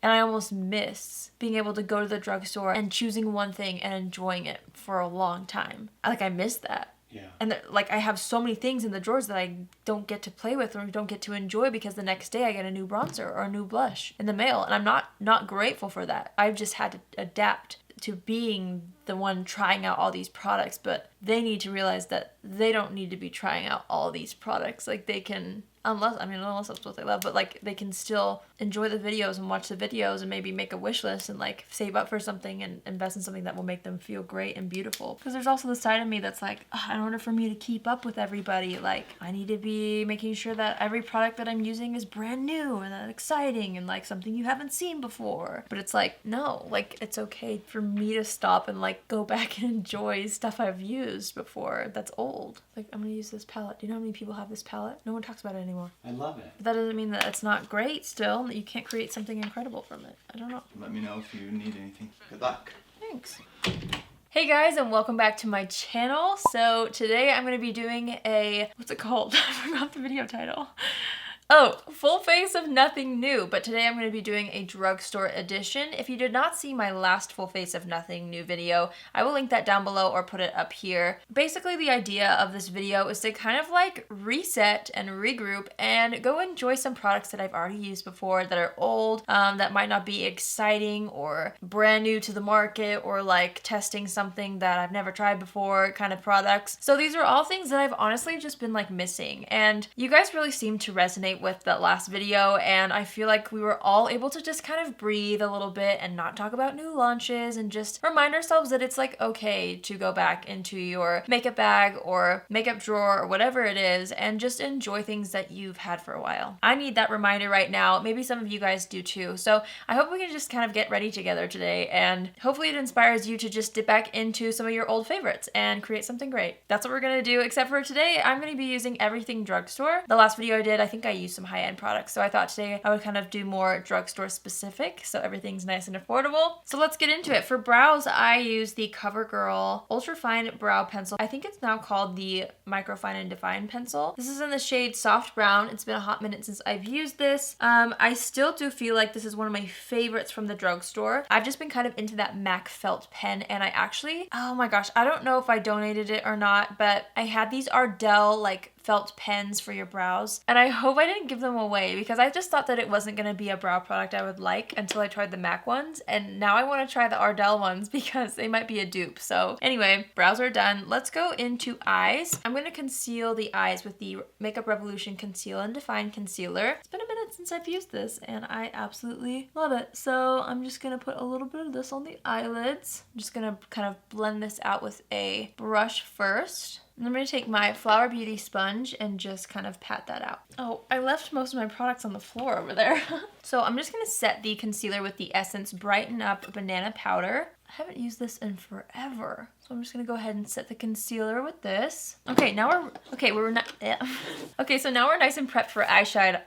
And I almost miss being able to go to the drugstore and choosing one thing and enjoying it for a long time. I miss that. Yeah. And like I have so many things in the drawers that I don't get to play with or don't get to enjoy because the next day I get a new bronzer or a new blush in the mail, and I'm not grateful for that. I've just had to adapt to being the one trying out all these products, but they need to realize that they don't need to be trying out all these products. Like they can, unless that's what they love, but like they can still enjoy the videos and watch the videos and maybe make a wish list and like save up for something and invest in something that will make them feel great and beautiful. Because there's also the side of me that's like, in order for me to keep up with everybody, like I need to be making sure that every product that I'm using is brand new and that exciting and like something you haven't seen before. But it's like, no, like it's okay for me to stop and like go back and enjoy stuff I've used before that's old. Like I'm gonna use this palette. Do you know how many people have this palette? No one talks about it anymore. I love it. But that doesn't mean that it's not great still, that you can't create something incredible from it. I don't know. Let me know if you need anything. Good luck. Thanks. Hey guys, and welcome back to my channel. So today I'm going to be doing what's it called? I forgot the video title. Oh, full face of nothing new, but today I'm going to be doing a drugstore edition. If you did not see my last full face of nothing new video, I will link that down below or put it up here. Basically, the idea of this video is to kind of like reset and regroup and go enjoy some products that I've already used before that are old, that might not be exciting or brand new to the market, or like testing something that I've never tried before kind of products. So these are all things that I've honestly just been like missing, and you guys really seem to resonate with that last video, and I feel like we were all able to just kind of breathe a little bit and not talk about new launches and just remind ourselves that it's like okay to go back into your makeup bag or makeup drawer or whatever it is and just enjoy things that you've had for a while. I need that reminder right now. Maybe some of you guys do too. So I hope we can just kind of get ready together today, and hopefully it inspires you to just dip back into some of your old favorites and create something great. That's what we're gonna do, except for today I'm gonna be using everything drugstore. The last video I did, I think I used some high-end products, so I thought today I would kind of do more drugstore specific, so everything's nice and affordable. So let's get into it. For brows, I use the CoverGirl Ultra Fine Brow Pencil. I think it's now called the Microfine and Define Pencil. This is in the shade Soft Brown. It's been a hot minute since I've used this. I still do feel like this is one of my favorites from the drugstore. I've just been kind of into that MAC felt pen, and I actually, oh my gosh, I don't know if I donated it or not, but I had these Ardell like felt pens for your brows, and I hope I didn't give them away because I just thought that it wasn't going to be a brow product I would like until I tried the MAC ones, and now I want to try the Ardell ones because they might be a dupe. So anyway, brows are done. Let's go into eyes. I'm going to conceal the eyes with the Makeup Revolution Conceal and Define Concealer. It's been a minute since I've used this and I absolutely love it. So I'm just going to put a little bit of this on the eyelids. I'm just going to kind of blend this out with a brush first. And I'm going to take my Flower Beauty sponge and just kind of pat that out. Oh, I left most of my products on the floor over there. So I'm just going to set the concealer with the Essence Brighten Up Banana Powder. I haven't used this in forever. So I'm just going to go ahead and set the concealer with this. Okay, now we're not, yeah. Okay, so now we're nice and prepped for eyeshadow.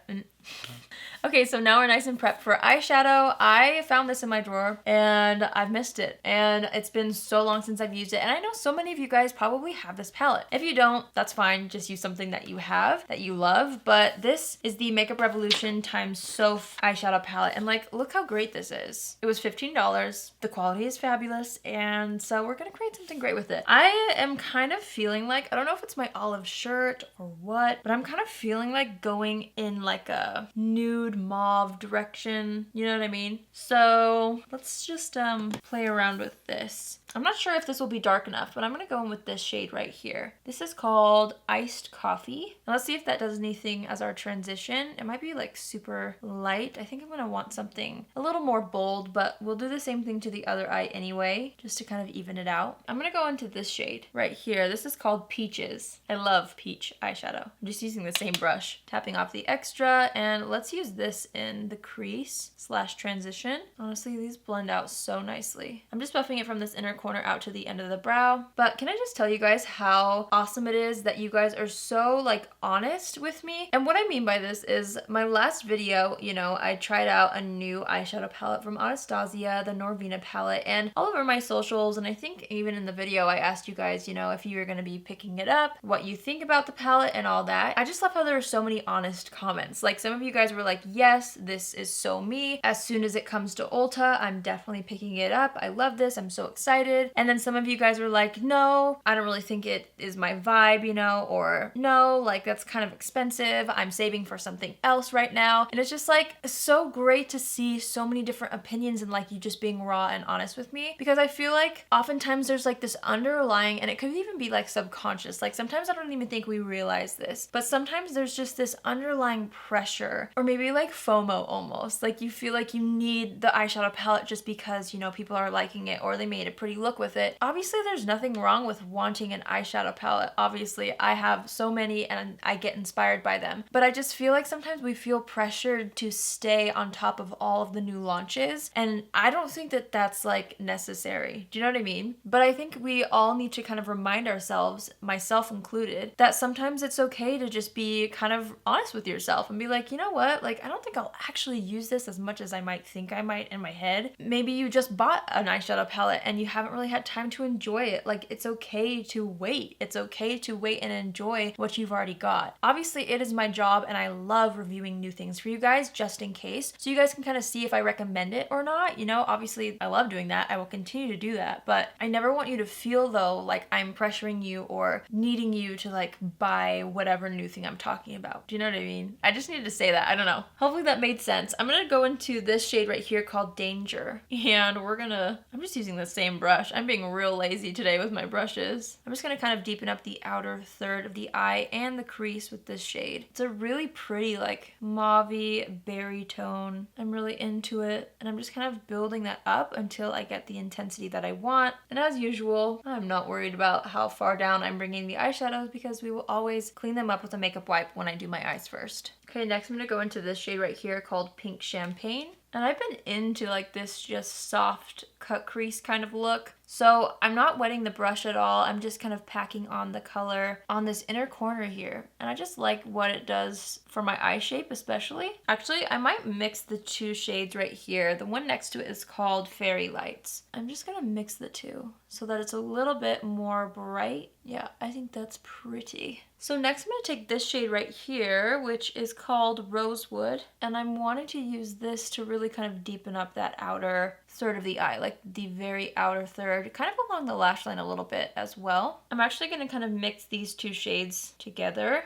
Okay, so now we're nice and prepped for eyeshadow. I found this in my drawer and I've missed it. And it's been so long since I've used it. And I know so many of you guys probably have this palette. If you don't, that's fine. Just use something that you have, that you love. But this is the Makeup Revolution times Soph eyeshadow palette. And like, look how great this is. It was $15. The quality is fabulous. And so we're gonna create something great with it. I am kind of feeling like, I don't know if it's my olive shirt or what, but I'm kind of feeling like going in like a nude mauve direction, you know what I mean? So let's just play around with this. I'm not sure if this will be dark enough, but I'm gonna go in with this shade right here. This is called Iced Coffee. Now let's see if that does anything as our transition. It might be like super light. I think I'm gonna want something a little more bold, but we'll do the same thing to the other eye anyway, just to kind of even it out. I'm gonna go into this shade right here. This is called Peaches. I love peach eyeshadow. I'm just using the same brush, tapping off the extra, and let's use this in the crease / transition. Honestly, these blend out so nicely. I'm just buffing it from this inner corner out to the end of the brow. But can I just tell you guys how awesome it is that you guys are so like honest with me? And what I mean by this is my last video, you know, I tried out a new eyeshadow palette from Anastasia, the Norvina palette, and all over my socials, and I think even in the video I asked you guys, you know, if you were going to be picking it up, what you think about the palette and all that. I just love how there are so many honest comments. Like some of you guys were like, yes, this is so me. As soon as it comes to Ulta, I'm definitely picking it up. I love this. I'm so excited. And then some of you guys were like, no, I don't really think it is my vibe, you know, or no, like that's kind of expensive. I'm saving for something else right now. And it's just like so great to see so many different opinions and like you just being raw and honest with me, because I feel like oftentimes there's like this underlying, and it could even be like subconscious. Like sometimes I don't even think we realize this, but sometimes there's just this underlying pressure, or maybe like FOMO almost. Like you feel like you need the eyeshadow palette just because, you know, people are liking it or they made a pretty look with it. Obviously, there's nothing wrong with wanting an eyeshadow palette. Obviously, I have so many and I get inspired by them. But I just feel like sometimes we feel pressured to stay on top of all of the new launches. And I don't think that that's like necessary. Do you know what I mean? But I think we all need to kind of remind ourselves, myself included, that sometimes it's okay to just be kind of honest with yourself and be like, you know what? Like, I don't think I'll actually use this as much as I might think I might in my head. Maybe you just bought an eyeshadow palette and you haven't really had time to enjoy it. Like, it's okay to wait. It's okay to wait and enjoy what you've already got. Obviously, it is my job and I love reviewing new things for you guys just in case. So you guys can kind of see if I recommend it or not. You know, obviously I love doing that. I will continue to do that. But I never want you to feel though like I'm pressuring you or needing you to like buy whatever new thing I'm talking about. Do you know what I mean? I just needed to say that. I don't know. Hopefully that made sense. I'm gonna go into this shade right here called Danger. And I'm just using the same brush. I'm being real lazy today with my brushes. I'm just gonna kind of deepen up the outer third of the eye and the crease with this shade. It's a really pretty like mauve-y berry tone. I'm really into it. And I'm just kind of building that up until I get the intensity that I want. And as usual, I'm not worried about how far down I'm bringing the eyeshadows because we will always clean them up with a makeup wipe when I do my eyes first. Okay, next I'm gonna go into this shade right here called Pink Champagne. And I've been into like this just soft cut crease kind of look. So I'm not wetting the brush at all. I'm just kind of packing on the color on this inner corner here. And I just like what it does for my eye shape especially. Actually, I might mix the two shades right here. The one next to it is called Fairy Lights. I'm just gonna mix the two so that it's a little bit more bright. Yeah, I think that's pretty. So next I'm going to take this shade right here, which is called Rosewood. And I'm wanting to use this to really kind of deepen up that outer third of the eye, like the very outer third, kind of along the lash line a little bit as well. I'm actually going to kind of mix these two shades together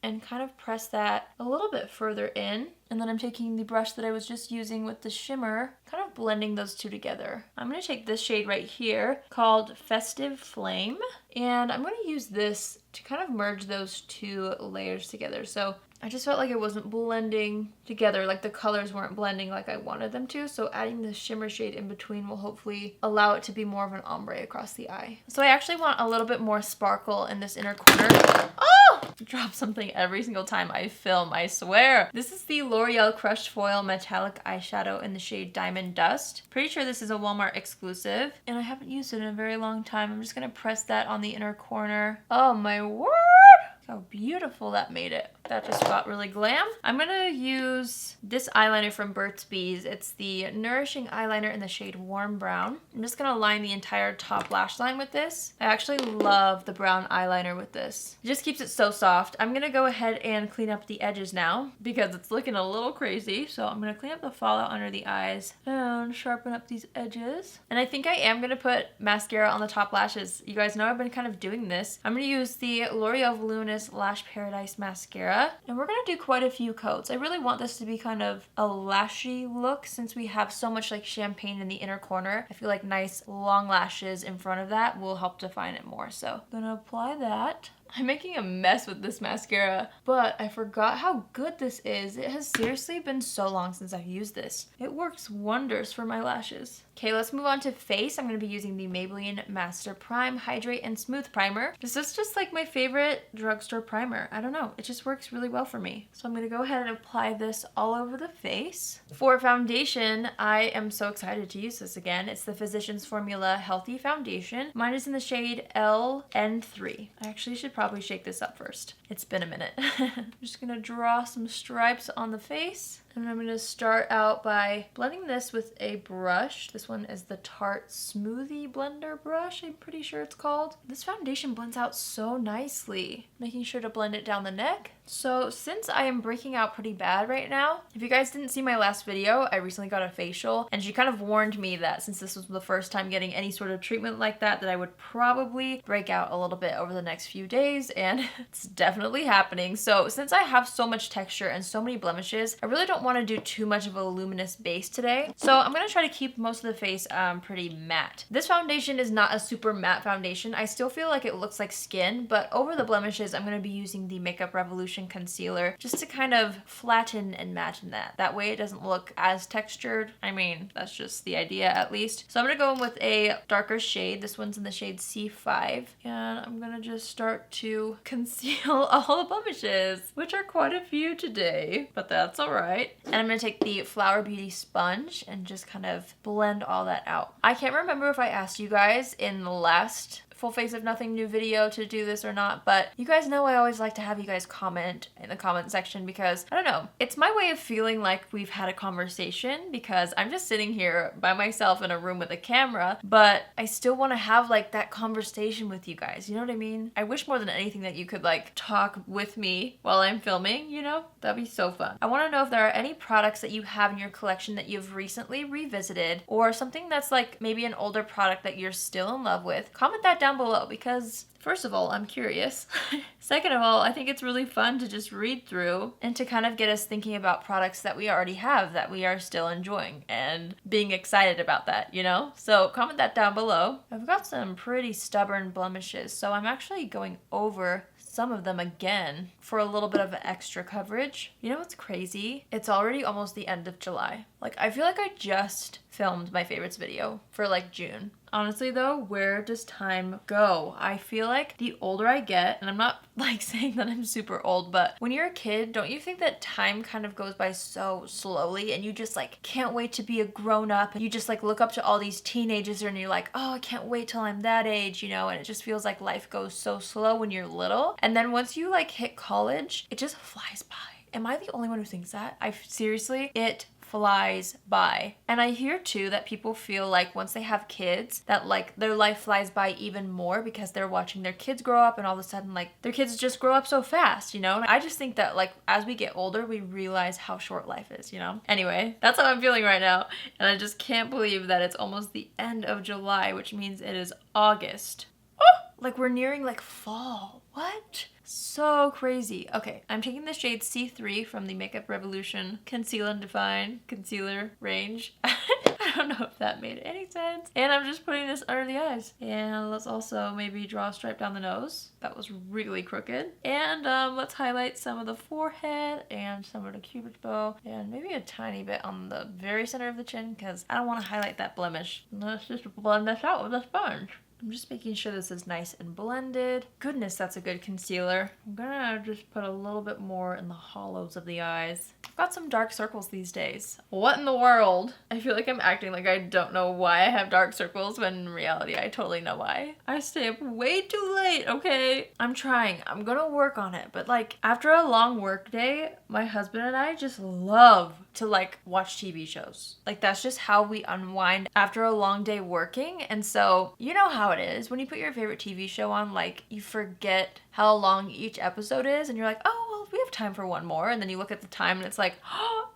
and kind of press that a little bit further in. And then I'm taking the brush that I was just using with the shimmer, kind of blending those two together. I'm going to take this shade right here called Festive Flame, and I'm going to use this to kind of merge those two layers together. So I just felt like it wasn't blending together, like the colors weren't blending like I wanted them to. So adding the shimmer shade in between will hopefully allow it to be more of an ombre across the eye. So I actually want a little bit more sparkle in this inner corner. Oh! I drop something every single time I film, I swear. This is the L'Oreal Crushed Foil Metallic Eyeshadow in the shade Diamond Dust. Pretty sure this is a Walmart exclusive, and I haven't used it in a very long time. I'm just gonna press that on the inner corner. Oh my word! How beautiful that made it. That just got really glam. I'm gonna use this eyeliner from Burt's Bees. It's the Nourishing Eyeliner in the shade Warm Brown. I'm just gonna line the entire top lash line with this. I actually love the brown eyeliner with this. It just keeps it so soft. I'm gonna go ahead and clean up the edges now because it's looking a little crazy. So I'm gonna clean up the fallout under the eyes and sharpen up these edges. And I think I am gonna put mascara on the top lashes. You guys know I've been kind of doing this. I'm gonna use the L'Oreal Voluminous Lash Paradise Mascara, and we're gonna do quite a few coats. I really want this to be kind of a lashy look since we have so much like champagne in the inner corner. I feel like nice long lashes in front of that will help define it more. So I'm gonna apply that. I'm making a mess with this mascara, but I forgot how good this is. It has seriously been so long since I've used this. It works wonders for my lashes. Okay, let's move on to face. I'm going to be using the Maybelline Master Prime Hydrate and Smooth Primer. This is just like my favorite drugstore primer. I don't know, it just works really well for me. So I'm going to go ahead and apply this all over the face. For foundation, I am so excited to use this again. It's the Physicians Formula Healthy Foundation. Mine is in the shade LN3. I actually should probably shake this up first. It's been a minute. I'm just gonna draw some stripes on the face. And I'm gonna start out by blending this with a brush. This one is the Tarte Smoothie Blender brush, I'm pretty sure it's called. This foundation blends out so nicely. Making sure to blend it down the neck So since I am breaking out pretty bad right now, if you guys didn't see my last video, I recently got a facial and she kind of warned me that since this was the first time getting any sort of treatment like that I would probably break out a little bit over the next few days, and it's definitely happening. So since I have so much texture and so many blemishes, I really don't want to do too much of a luminous base today. So I'm going to try to keep most of the face pretty matte. This foundation is not a super matte foundation. I still feel like it looks like skin, but over the blemishes, I'm going to be using the Makeup Revolution concealer just to kind of flatten and matten that. That way it doesn't look as textured. I mean, that's just the idea at least. So I'm going to go in with a darker shade. This one's in the shade C5. And I'm going to just start to conceal all the blemishes, which are quite a few today, but that's all right. And I'm going to take the Flower Beauty sponge and just kind of blend all that out. I can't remember if I asked you guys in the last Full Face of Nothing New video to do this or not, but you guys know I always like to have you guys comment in the comment section because, I don't know, it's my way of feeling like we've had a conversation because I'm just sitting here by myself in a room with a camera, but I still want to have like that conversation with you guys, you know what I mean? I wish more than anything that you could like talk with me while I'm filming, you know? That'd be so fun. I want to know if there are any products that you have in your collection that you've recently revisited, or something that's like maybe an older product that you're still in love with. Comment that down below because first of all, I'm curious. Second of all, I think it's really fun to just read through and to kind of get us thinking about products that we already have that we are still enjoying and being excited about that, you know? So comment that down below. I've got some pretty stubborn blemishes, so I'm actually going over some of them again for a little bit of extra coverage. You know what's crazy? It's already almost the end of July. Like, I feel like I just filmed my favorites video for like June. Honestly though, where does time go? I feel like the older I get, and I'm not like saying that I'm super old, but when you're a kid, don't you think that time kind of goes by so slowly and you just like can't wait to be a grown up, and you just like look up to all these teenagers and you're like, oh, I can't wait till I'm that age, you know? And it just feels like life goes so slow when you're little. And then once you like hit college, it just flies by. Am I the only one who thinks that? Seriously, it flies by. And I hear too that people feel like once they have kids that like their life flies by even more because they're watching their kids grow up, and all of a sudden like their kids just grow up so fast, you know? And I just think that like as we get older, we realize how short life is, you know? Anyway, that's how I'm feeling right now. And I just can't believe that it's almost the end of July, which means it is August. Oh, like we're nearing like fall. What? So crazy. Okay, I'm taking the shade C3 from the Makeup Revolution Conceal and Define Concealer range. I don't know if that made any sense. And I'm just putting this under the eyes. And let's also maybe draw a stripe down the nose. That was really crooked. And let's highlight some of the forehead and some of the cupid's bow and maybe a tiny bit on the very center of the chin because I don't want to highlight that blemish. Let's just blend this out with a sponge. I'm just making sure this is nice and blended. Goodness, that's a good concealer. I'm gonna just put a little bit more in the hollows of the eyes. I've got some dark circles these days. What in the world? I feel like I'm acting like I don't know why I have dark circles when in reality I totally know why. I stay up way too late, okay? I'm trying. I'm gonna work on it. But like after a long work day, my husband and I just love to like watch TV shows. Like that's just how we unwind after a long day working. And so you know how it is when you put your favorite TV show on, like you forget how long each episode is and you're like, oh well, we have time for one more, and then you look at the time and it's like, oh,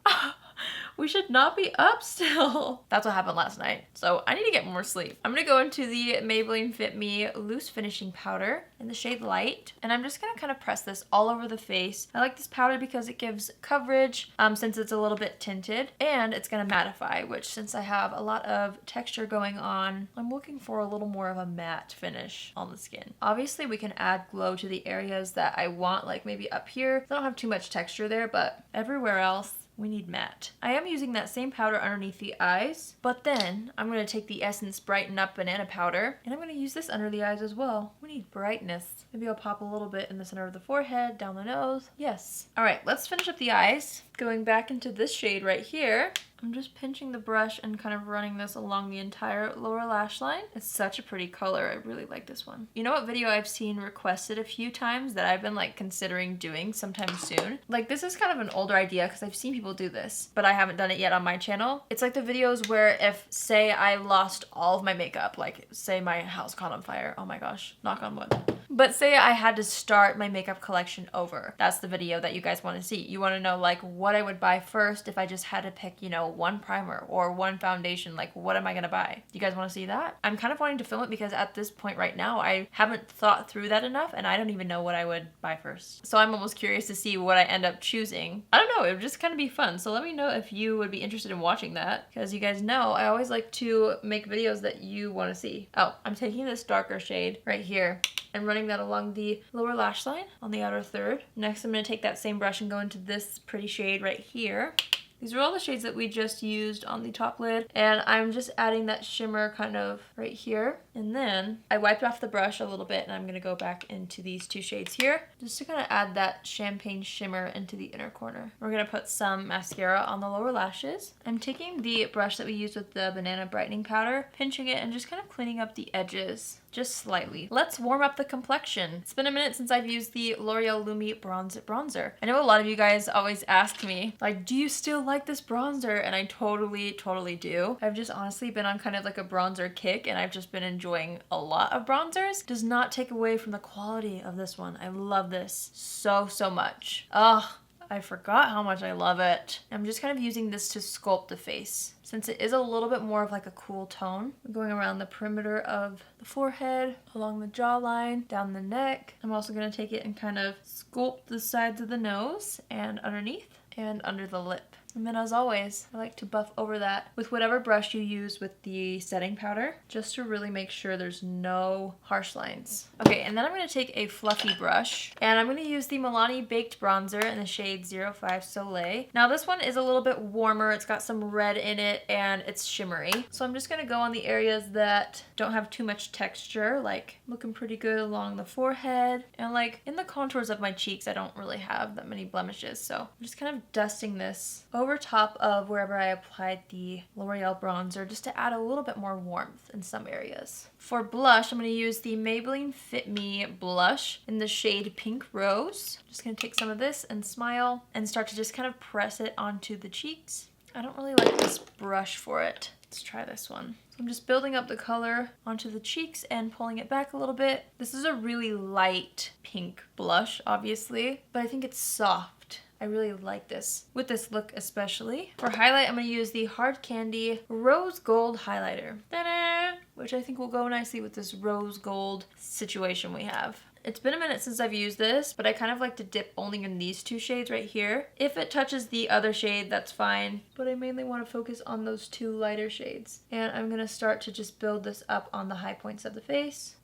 we should not be up still. That's what happened last night. So I need to get more sleep. I'm gonna go into the Maybelline Fit Me Loose Finishing Powder in the shade Light. And I'm just gonna kind of press this all over the face. I like this powder because it gives coverage since it's a little bit tinted, and it's gonna mattify, which since I have a lot of texture going on, I'm looking for a little more of a matte finish on the skin. Obviously we can add glow to the areas that I want, like maybe up here. I don't have too much texture there, but everywhere else, we need matte. I am using that same powder underneath the eyes, but then I'm going to take the Essence Brighten Up Banana Powder, and I'm going to use this under the eyes as well. We need brightness. Maybe I'll pop a little bit in the center of the forehead, down the nose. Yes. All right, let's finish up the eyes. Going back into this shade right here, I'm just pinching the brush and kind of running this along the entire lower lash line. It's such a pretty color. I really like this one. You know what video I've seen requested a few times that I've been like considering doing sometime soon? Like this is kind of an older idea because I've seen people do this, but I haven't done it yet on my channel. It's like the videos where if, say, I lost all of my makeup, like say my house caught on fire. Oh my gosh, knock on wood. But say I had to start my makeup collection over. That's the video that you guys want to see. You want to know like what I would buy first if I just had to pick, you know, one primer or one foundation. Like what am I going to buy? You guys want to see that? I'm kind of wanting to film it because at this point right now, I haven't thought through that enough and I don't even know what I would buy first. So I'm almost curious to see what I end up choosing. I don't know, it would just kind of be fun. So let me know if you would be interested in watching that, because you guys know I always like to make videos that you want to see. Oh, I'm taking this darker shade right here and running that along the lower lash line on the outer third. Next, I'm going to take that same brush and go into this pretty shade right here. These are all the shades that we just used on the top lid, and I'm just adding that shimmer kind of right here. And then I wiped off the brush a little bit and I'm going to go back into these two shades here just to kind of add that champagne shimmer into the inner corner. We're going to put some mascara on the lower lashes. I'm taking the brush that we used with the banana brightening powder, pinching it and just kind of cleaning up the edges just slightly. Let's warm up the complexion. It's been a minute since I've used the L'Oreal Lumi Bronzer. I know a lot of you guys always ask me, like, do you still like this bronzer? And I totally do. I've just honestly been on kind of like a bronzer kick and I've just been enjoying a lot of bronzers. Does not take away from the quality of this one. I love this so much. Ugh. I forgot how much I love it. I'm just kind of using this to sculpt the face. Since it is a little bit more of like a cool tone, I'm going around the perimeter of the forehead, along the jawline, down the neck. I'm also going to take it and kind of sculpt the sides of the nose and underneath and under the lip. And then as always, I like to buff over that with whatever brush you use with the setting powder, just to really make sure there's no harsh lines. Okay, and then I'm going to take a fluffy brush, and I'm going to use the Milani Baked Bronzer in the shade 05 Soleil. Now this one is a little bit warmer, it's got some red in it, and it's shimmery. So I'm just going to go on the areas that don't have too much texture, like looking pretty good along the forehead, and like in the contours of my cheeks, I don't really have that many blemishes. So I'm just kind of dusting this over top of wherever I applied the L'Oreal bronzer just to add a little bit more warmth in some areas. For blush, I'm going to use the Maybelline Fit Me blush in the shade Pink Rose. Just going to take some of this and smile and start to just kind of press it onto the cheeks. I don't really like this brush for it. Let's try this one. So I'm just building up the color onto the cheeks and pulling it back a little bit. This is a really light pink blush, obviously, but I think it's soft. I really like this, with this look especially. For highlight, I'm going to use the Hard Candy Rose Gold Highlighter. Ta-da! Which I think will go nicely with this rose gold situation we have. It's been a minute since I've used this, but I kind of like to dip only in these two shades right here. If it touches the other shade, that's fine, but I mainly want to focus on those two lighter shades. And I'm going to start to just build this up on the high points of the face.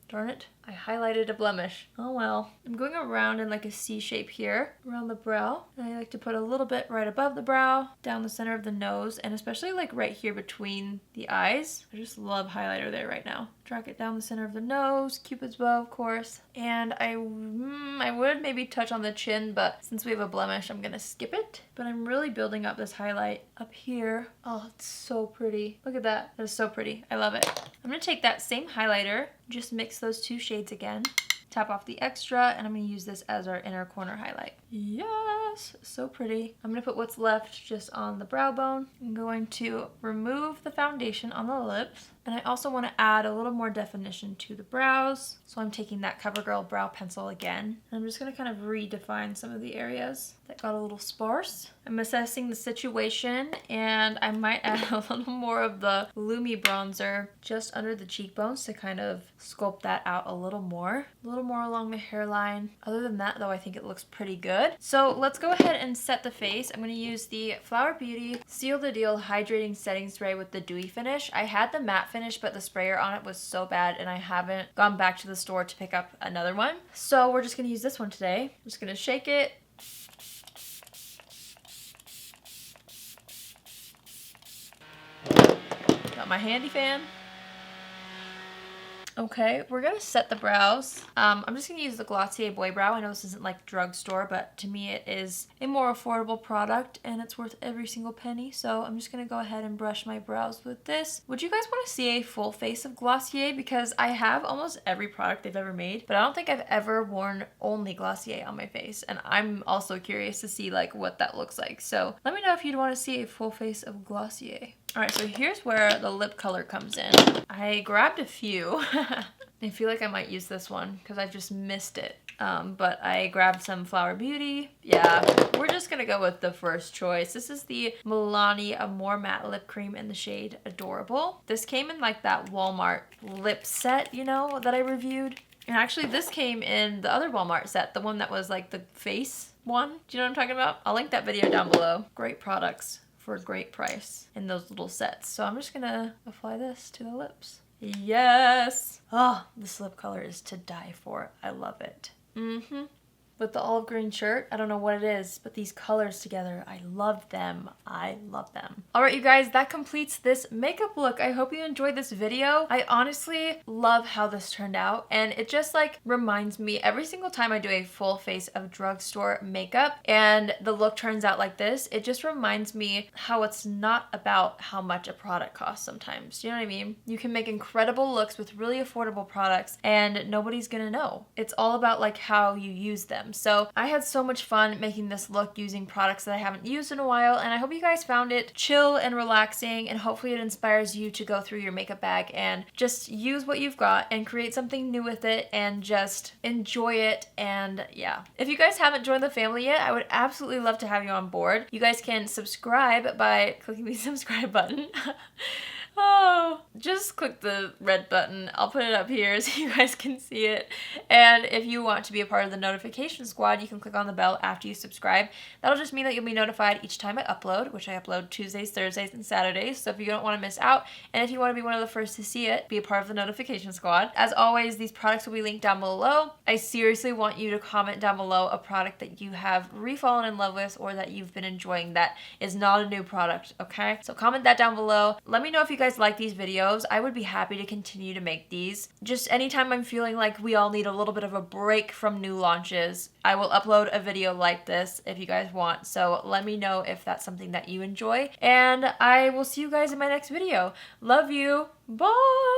Darn it, I highlighted a blemish. Oh well. I'm going around in like a C shape here, around the brow. And I like to put a little bit right above the brow, down the center of the nose, and especially like right here between the eyes. I just love highlighter there right now. Drag it down the center of the nose, Cupid's bow, of course. And I would maybe touch on the chin, but since we have a blemish, I'm gonna skip it. But I'm really building up this highlight up here. Oh, it's so pretty. Look at that. That is so pretty. I love it. I'm gonna take that same highlighter, just mix those two shades again, tap off the extra, and I'm gonna use this as our inner corner highlight. Yes, so pretty. I'm gonna put what's left just on the brow bone. I'm going to remove the foundation on the lips. And I also want to add a little more definition to the brows. So I'm taking that CoverGirl brow pencil again. And I'm just going to kind of redefine some of the areas that got a little sparse. I'm assessing the situation, and I might add a little more of the Lumi bronzer just under the cheekbones to kind of sculpt that out a little more along the hairline. Other than that though, I think it looks pretty good. So let's go ahead and set the face. I'm going to use the Flower Beauty Seal the Deal Hydrating Setting Spray with the dewy finish. I had the matte finish, but the sprayer on it was so bad and I haven't gone back to the store to pick up another one. So we're just going to use this one today. I'm just going to shake it. Got my handy fan. Okay, we're gonna set the brows. I'm just gonna use the Glossier Boy Brow. I know this isn't like Drugstore, but to me it is a more affordable product and it's worth every single penny. So I'm just gonna go ahead and brush my brows with this. Would you guys want to see a full face of Glossier? Because I have almost every product they've ever made, but I don't think I've ever worn only Glossier on my face. And I'm also curious to see like what that looks like. So let me know if you'd want to see a full face of Glossier. All right, so here's where the lip color comes in. I grabbed a few. I feel like I might use this one because I just missed it. But I grabbed some Flower Beauty. Yeah, we're just gonna go with the first choice. This is the Milani Amore Matte Lip Cream in the shade Adorable. This came in like that Walmart lip set, you know, that I reviewed. And actually this came in the other Walmart set, the one that was like the face one. Do you know what I'm talking about? I'll link that video down below. Great products for a great price in those little sets. So I'm just gonna apply this to the lips. Yes! Oh, this lip color is to die for. I love it. With the olive green shirt, I don't know what it is, but these colors together, I love them. I love them. All right, you guys, that completes this makeup look. I hope you enjoyed this video. I honestly love how this turned out, and it just like reminds me every single time I do a full face of drugstore makeup and the look turns out like this, it just reminds me how it's not about how much a product costs sometimes. You know what I mean? You can make incredible looks with really affordable products and nobody's gonna know. It's all about like how you use them. So I had so much fun making this look using products that I haven't used in a while, and I hope you guys found it chill and relaxing, and hopefully it inspires you to go through your makeup bag and just use what you've got and create something new with it and just enjoy it. And yeah, if you guys haven't joined the family yet, I would absolutely love to have you on board. You guys can subscribe by clicking the subscribe button. Oh, just click the red button. I'll put it up here so you guys can see it. And if you want to be a part of the notification squad, you can click on the bell after you subscribe. That'll just mean that you'll be notified each time I upload, which I upload Tuesdays, Thursdays, and Saturdays. So if you don't want to miss out, and if you want to be one of the first to see it, be a part of the notification squad. As always, these products will be linked down below. I seriously want you to comment down below a product that you have re-fallen in love with or that you've been enjoying that is not a new product, okay? So comment that down below. Let me know if you guys like these videos. I would be happy to continue to make these. Just anytime I'm feeling like we all need a little bit of a break from new launches, I will upload a video like this if you guys want. So let me know if that's something that you enjoy. And I will see you guys in my next video. Love you. Bye!